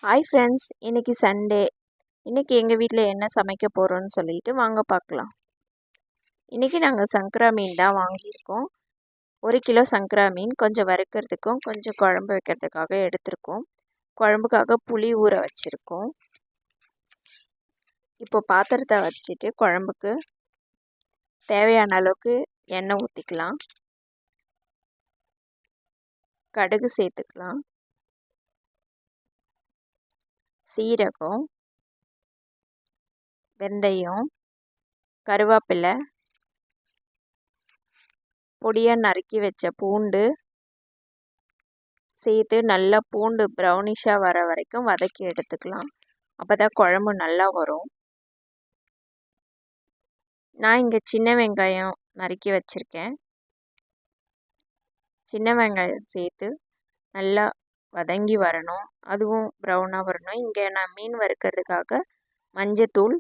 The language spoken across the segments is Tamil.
ஹாய் ஃப்ரெண்ட்ஸ், இன்றைக்கி சண்டே. இன்றைக்கி எங்கள் வீட்டில் என்ன சமைக்க போகிறோன்னு சொல்லிட்டு வாங்க பார்க்கலாம். இன்றைக்கி நாங்கள் சங்கரா மீன் தான் வாங்கியிருக்கோம். 1 கிலோ சங்கரா மீன் கொஞ்சம் வறுக்கிறதுக்கும் கொஞ்சம் குழம்பு வைக்கிறதுக்காக எடுத்திருக்கோம். குழம்புக்காக புளி ஊற வச்சுருக்கோம். இப்போ பாத்திரத்தை வச்சுட்டு குழம்புக்கு தேவையான அளவுக்கு எண்ணெய் ஊற்றிக்கலாம். கடுகு சேர்த்துக்கலாம். சீரகம், வெந்தயம், கருவேப்பிலை, பொடியாக நறுக்கி வச்ச பூண்டு சேர்த்து நல்லா பூண்டு ப்ரௌனிஷாக வர வரைக்கும் வதக்கி எடுத்துக்கலாம். அப்போ தான் குழம்பு நல்லா வரும். நான் இங்கே சின்ன வெங்காயம் நறுக்கி வச்சுருக்கேன். சின்ன வெங்காயம் சேர்த்து நல்லா வதங்கி வரணும், அதுவும் ப்ரௌனாக வரணும். இங்கே நான் மீன் வறுக்கிறதுக்காக மஞ்சத்தூள்,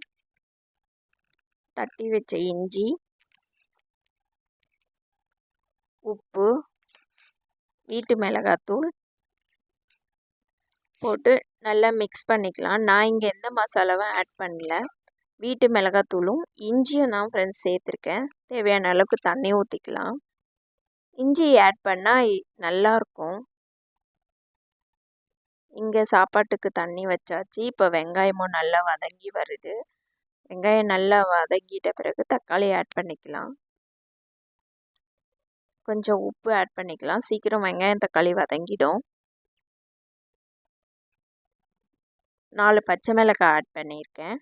தட்டி வச்ச இஞ்சி, உப்பு, வீட்டு மிளகாத்தூள் போட்டு நல்லா மிக்ஸ் பண்ணிக்கலாம். நான் இங்கே எந்த மசாலாவும் ஆட் பண்ணல. வீட்டு மிளகாத்தூளும் இஞ்சியும் தான் ஃப்ரெண்ட்ஸ் சேர்த்துருக்கேன். தேவையான அளவுக்கு தண்ணி ஊற்றிக்கலாம். இஞ்சி ஆட் பண்ணால் நல்லாயிருக்கும். இங்கே சாப்பாட்டுக்கு தண்ணி வச்சாச்சு. இப்போ வெங்காயமும் நல்லா வதங்கி வருது. வெங்காயம் நல்லா வதங்கிட்ட பிறகு தக்காளி ஆட் பண்ணிக்கலாம். கொஞ்சம் உப்பு ஆட் பண்ணிக்கலாம். சீக்கிரம் வெங்காயம் தக்காளி வதங்கிடும். 4 பச்சை மிளகாய் ஆட் பண்ணியிருக்கேன்.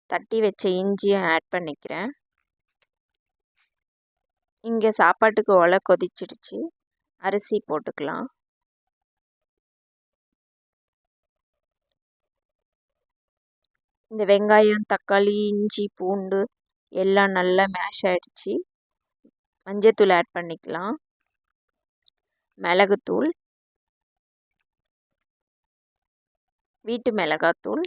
தட்டி வச்ச இஞ்சியும் ஆட் பண்ணிக்கிறேன். இங்கே சாப்பாட்டுக்கு ஒலை கொதிச்சிடுச்சு. அரிசி போட்டுக்கலாம். இந்த வெங்காயம், தக்காளி, இஞ்சி, பூண்டு எல்லாம் நல்லா மேஷ் ஆகிடுச்சு. மஞ்சத்தூள் ஆட் பண்ணிக்கலாம். மிளகுத்தூள், வீட்டு மிளகாத்தூள்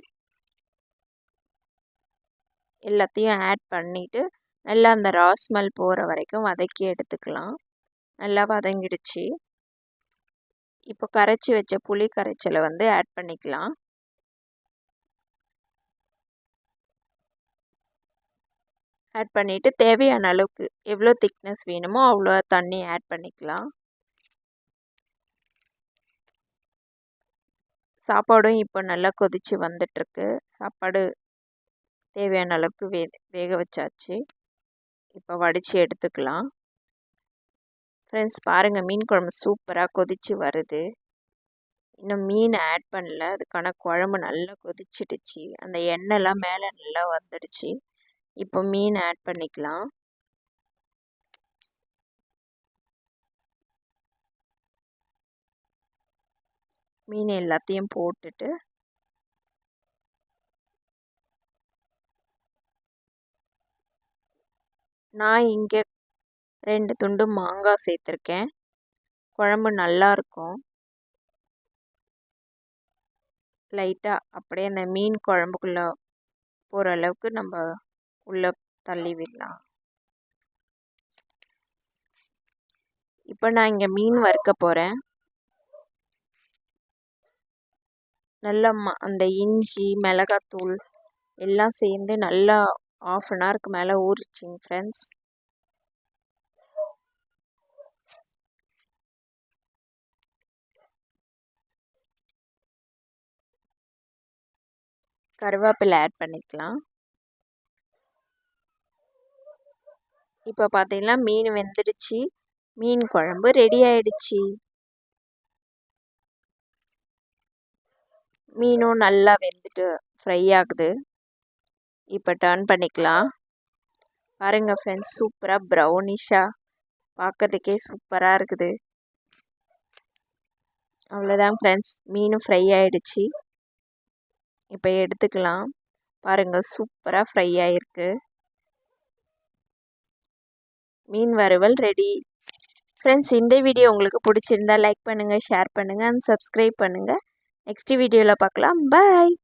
எல்லாத்தையும் ஆட் பண்ணிவிட்டு நல்லா அந்த ரா ஸ்மெல் போகிற வரைக்கும் வதக்கி எடுத்துக்கலாம். நல்லா வதங்கிடுச்சு. இப்போ கரைச்சி வச்ச புளி கரைச்சலை ஆட் பண்ணிக்கலாம். ஆட் பண்ணிவிட்டு தேவையான அளவுக்கு எவ்வளோ திக்னஸ் வேணுமோ அவ்வளோ தண்ணி ஆட் பண்ணிக்கலாம். சாப்பாடும் இப்போ நல்லா கொதித்து வந்துட்டுருக்கு. சாப்பாடு தேவையான அளவுக்கு வேக வச்சாச்சு. இப்போ வடித்து எடுத்துக்கலாம். ஃப்ரெண்ட்ஸ் பாருங்கள், மீன் குழம்பு சூப்பராக கொதித்து வருது. இன்னும் மீன் ஆட் பண்ணல. அதுக்கான குழம்பு நல்லா கொதிச்சிடுச்சு. அந்த எண்ணெய்லாம் மேலே நல்லா வந்துடுச்சு. இப்போ மீன் ஆட் பண்ணிக்கலாம். மீன் எல்லாத்தையும் போட்டுட்டு நான் இங்கே 2 துண்டு மாங்காய் சேர்த்துருக்கேன். குழம்பு நல்லாயிருக்கும். லைட்டாக அப்படியே அந்த மீன் குழம்புக்குள்ளே போகிற அளவுக்கு நம்ம உள்ளே தள்ளி விடலாம். இப்போ நான் இங்கே மீன் வறுக்க போகிறேன். நல்லா அந்த இஞ்சி, மிளகாத்தூள் எல்லாம் சேர்ந்து நல்லா 1/2 அன் ஹவருக்கு மேலே ஊறிச்சிங்க ஃப்ரெண்ட்ஸ். கருவேப்பிலை ஆட் பண்ணிக்கலாம். இப்போ பார்த்தீங்கன்னா மீன் வெந்துடுச்சு. மீன் குழம்பு ரெடி ஆயிடுச்சு. மீனும் நல்லா வெந்துட்டு ஃப்ரை ஆகுது. இப்போ டர்ன் பண்ணிக்கலாம். பாருங்கள் ஃப்ரெண்ட்ஸ், சூப்பராக ப்ரௌனிஷாக பார்க்கறதுக்கே சூப்பராக இருக்குது. அவ்வளோதான் ஃப்ரெண்ட்ஸ், மீனும் ஃப்ரை ஆகிடுச்சு. இப்போ எடுத்துக்கலாம். பாருங்கள், சூப்பராக ஃப்ரை ஆகிருக்கு. மீன் வறுவல் ரெடி. ஃப்ரெண்ட்ஸ், இந்த வீடியோ உங்களுக்கு பிடிச்சிருந்தா லைக் பண்ணுங்கள், ஷேர் பண்ணுங்கள் அண்ட் சப்ஸ்கிரைப் பண்ணுங்கள். நெக்ஸ்ட் வீடியோவில் பார்க்கலாம். பாய்.